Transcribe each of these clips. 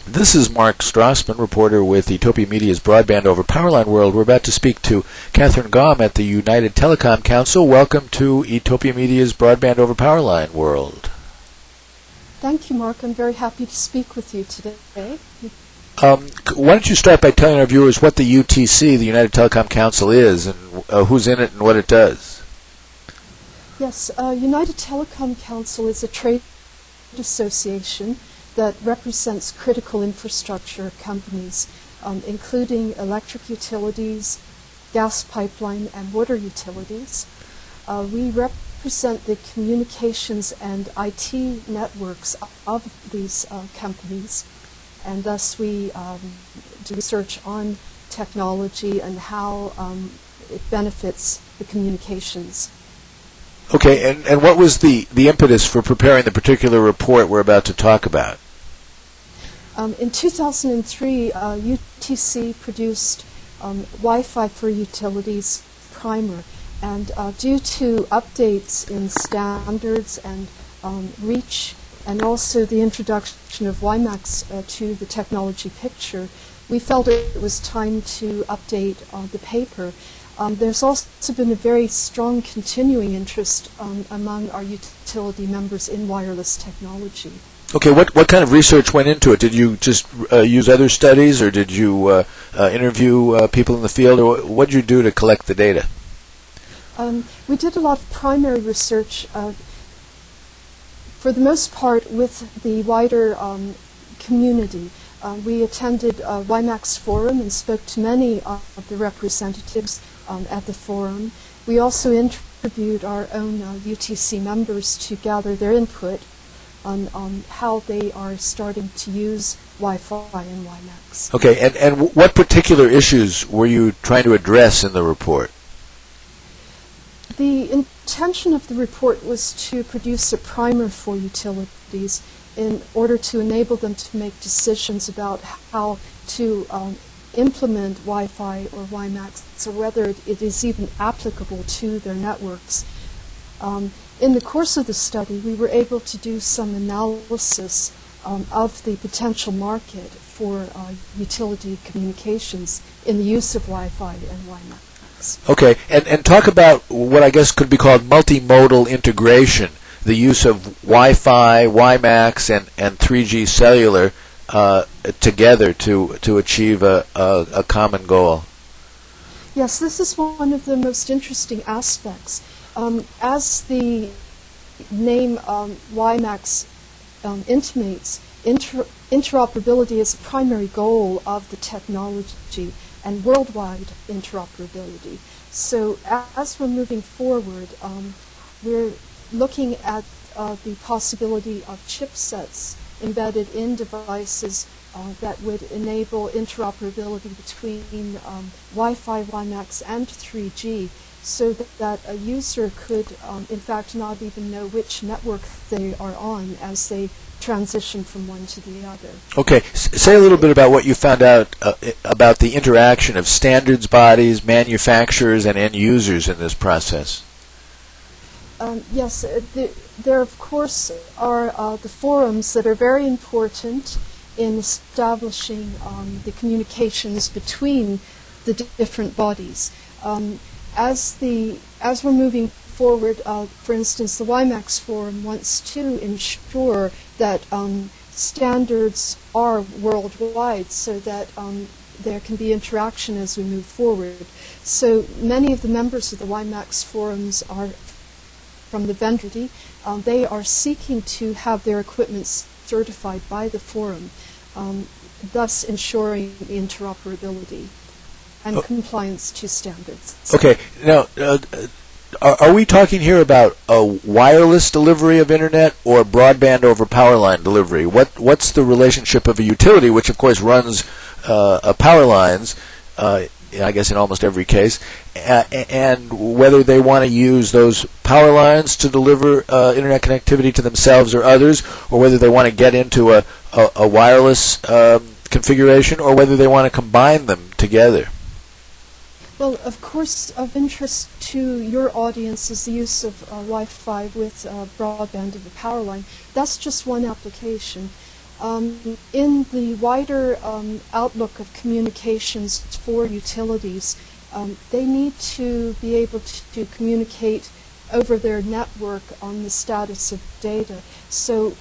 This is Mark Strassman, reporter with Etopia Media's Broadband over Powerline World. We're about to speak to Katherine Gomm at the United Telecom Council. Welcome to Etopia Media's Broadband over Powerline World. Thank you, Mark. I'm very happy to speak with you today. Why don't you start by telling our viewers what the UTC, the United Telecom Council, is, and who's in it and what it does? Yes, United Telecom Council is a trade association that represents critical infrastructure companies, including electric utilities, gas pipeline, and water utilities. We represent the communications and IT networks of these companies, and thus we do research on technology and how it benefits the communications. Okay, and what was the impetus for preparing the particular report we're about to talk about? In 2003, UTC produced Wi-Fi for Utilities primer, and due to updates in standards and reach, and also the introduction of WiMAX to the technology picture, we felt it was time to update the paper. There's also been a very strong continuing interest among our utility members in wireless technology. Okay, what kind of research went into it? Did you just use other studies, or did you interview people in the field, or what did you do to collect the data? We did a lot of primary research, for the most part with the wider community. We attended a WiMAX forum and spoke to many of the representatives at the forum. We also interviewed our own UTC members to gather their input on how they are starting to use Wi-Fi and WiMAX. Okay, and what particular issues were you trying to address in the report? The intention of the report was to produce a primer for utilities in order to enable them to make decisions about how to implement Wi-Fi or WiMAX, or whether it is even applicable to their networks. In the course of the study, we were able to do some analysis of the potential market for utility communications in the use of Wi-Fi and WiMAX. Okay, and talk about what I guess could be called multimodal integration, the use of Wi-Fi, WiMAX, and 3G cellular together to achieve a common goal. Yes, this is one of the most interesting aspects. As the name WiMAX intimates, interoperability is a primary goal of the technology, and worldwide interoperability. So as we're moving forward, we're looking at the possibility of chipsets embedded in devices that would enable interoperability between Wi-Fi, WiMAX, and 3G, so that a user could, in fact, not even know which network they are on as they transition from one to the other. Okay, say a little bit about what you found out about the interaction of standards bodies, manufacturers, and end users in this process. Yes, there of course are the forums that are very important in establishing the communications between the different bodies. As we're moving forward, for instance, the WiMAX forum wants to ensure that standards are worldwide, so that there can be interaction as we move forward. So many of the members of the WiMAX forums are from the vendor. They are seeking to have their equipment certified by the forum, thus ensuring interoperability and compliance to standards. Okay, now are we talking here about a wireless delivery of internet or broadband over powerline delivery? What's the relationship of a utility, which of course runs power lines, I guess in almost every case, and whether they want to use those power lines to deliver internet connectivity to themselves or others, or whether they want to get into a wireless configuration, or whether they want to combine them together? Well, of course, of interest to your audience is the use of Wi-Fi with broadband over power line. That's just one application. In the wider outlook of communications for utilities, they need to be able to communicate over their network on the status of data. So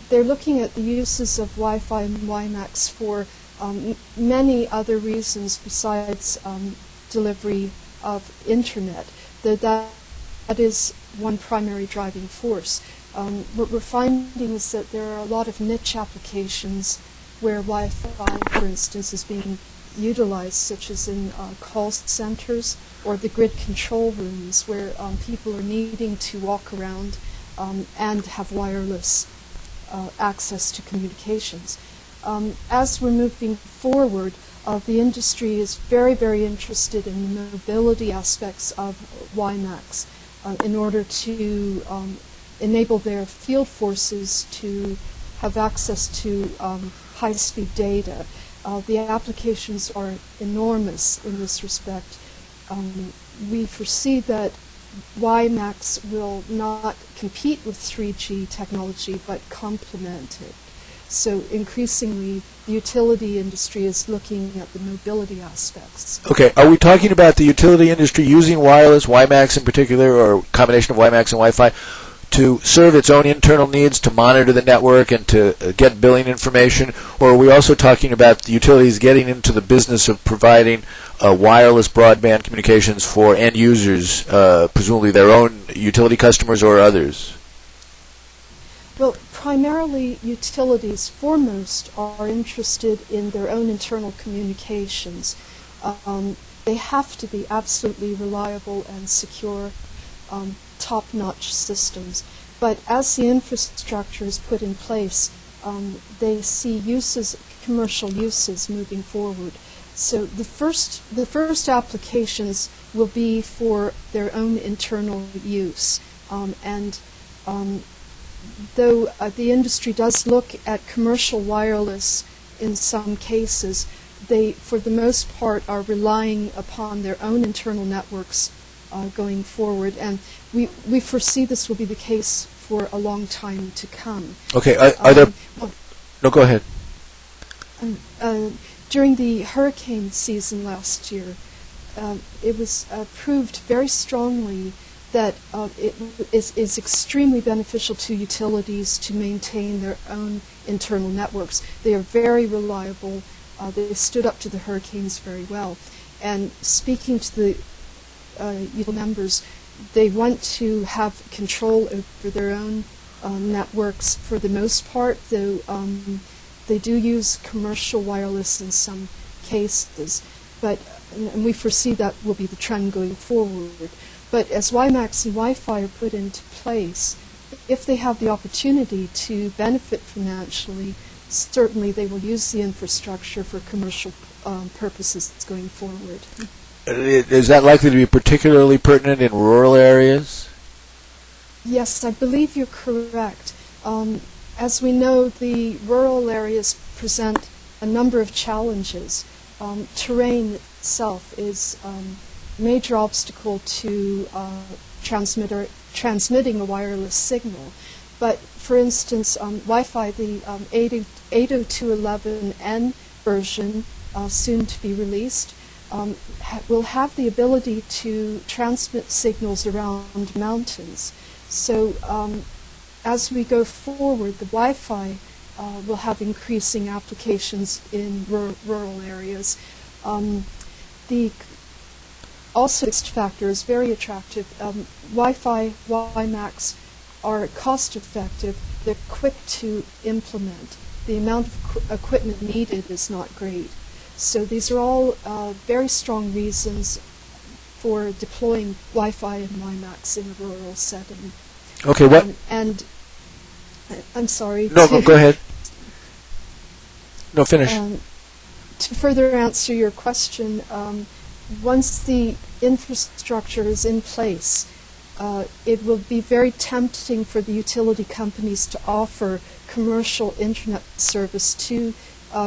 they're looking at the uses of Wi-Fi and WiMAX for many other reasons besides delivery of internet. That is one primary driving force. What we're finding is that there are a lot of niche applications where Wi-Fi, for instance, is being utilized, such as in call centers or the grid control rooms, where people are needing to walk around and have wireless access to communications. As we're moving forward, the industry is very, very interested in the mobility aspects of WiMAX in order to enable their field forces to have access to high-speed data. The applications are enormous in this respect. We foresee that WiMAX will not compete with 3G technology but complement it. So increasingly, the utility industry is looking at the mobility aspects. Okay, are we talking about the utility industry using wireless, WiMAX in particular, or a combination of WiMAX and Wi-Fi, to serve its own internal needs, to monitor the network and to get billing information? Or are we also talking about the utilities getting into the business of providing wireless broadband communications for end users, presumably their own utility customers or others? Well, primarily utilities foremost are interested in their own internal communications. They have to be absolutely reliable and secure, top-notch systems. But as the infrastructure is put in place, they see uses, commercial uses moving forward. So the first applications will be for their own internal use. Though the industry does look at commercial wireless in some cases, they, for the most part, are relying upon their own internal networks going forward, and we foresee this will be the case for a long time to come. Okay, are there... No, go ahead. During the hurricane season last year, it was proved very strongly that it is extremely beneficial to utilities to maintain their own internal networks. They are very reliable. They stood up to the hurricanes very well. And speaking to the utility members, they want to have control over their own networks for the most part, though they do use commercial wireless in some cases. But and we foresee that will be the trend going forward. But as WiMAX and Wi-Fi are put into place, if they have the opportunity to benefit financially, certainly they will use the infrastructure for commercial purposes going forward. Is that likely to be particularly pertinent in rural areas? Yes, I believe you're correct. As we know, the rural areas present a number of challenges. Terrain itself is major obstacle to transmitting a wireless signal. But for instance, Wi-Fi, the 802.11n version, soon to be released, will have the ability to transmit signals around mountains. So as we go forward, the Wi-Fi will have increasing applications in rural areas. Also, its factor is very attractive. Wi-Fi, WiMAX are cost-effective. They're quick to implement. The amount of equipment needed is not great. So these are all very strong reasons for deploying Wi-Fi and WiMAX in a rural setting. Okay, what? And I'm sorry. No, go ahead. No, finish. To further answer your question, once the infrastructure is in place, it will be very tempting for the utility companies to offer commercial internet service to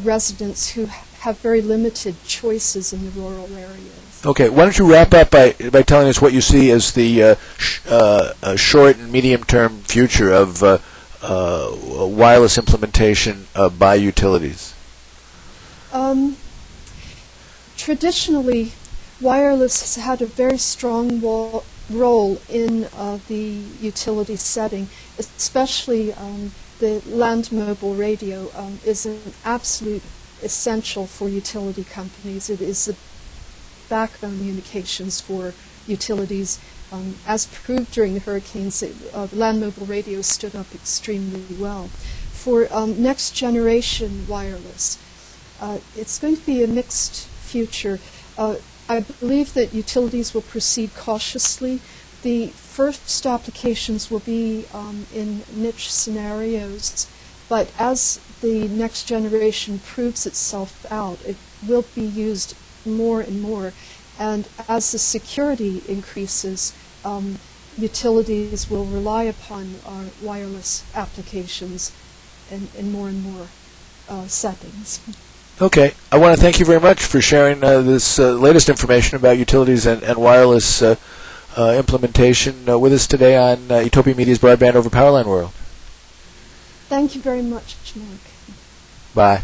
residents who have very limited choices in the rural areas. Okay, why don't you wrap up by telling us what you see as the short and medium-term future of wireless implementation by utilities? Traditionally, wireless has had a very strong role in the utility setting, especially the land mobile radio is an absolute essential for utility companies. It is the backbone communications for utilities. As proved during the hurricanes, land mobile radio stood up extremely well. For next generation wireless, it's going to be a mixed future. I believe that utilities will proceed cautiously. The first applications will be in niche scenarios, but as the next generation proves itself out, it will be used more and more. And as the security increases, utilities will rely upon wireless applications in more and more settings. Okay. I want to thank you very much for sharing this latest information about utilities and wireless implementation with us today on Etopia Media's Broadband over Powerline World. Thank you very much, Mark. Bye.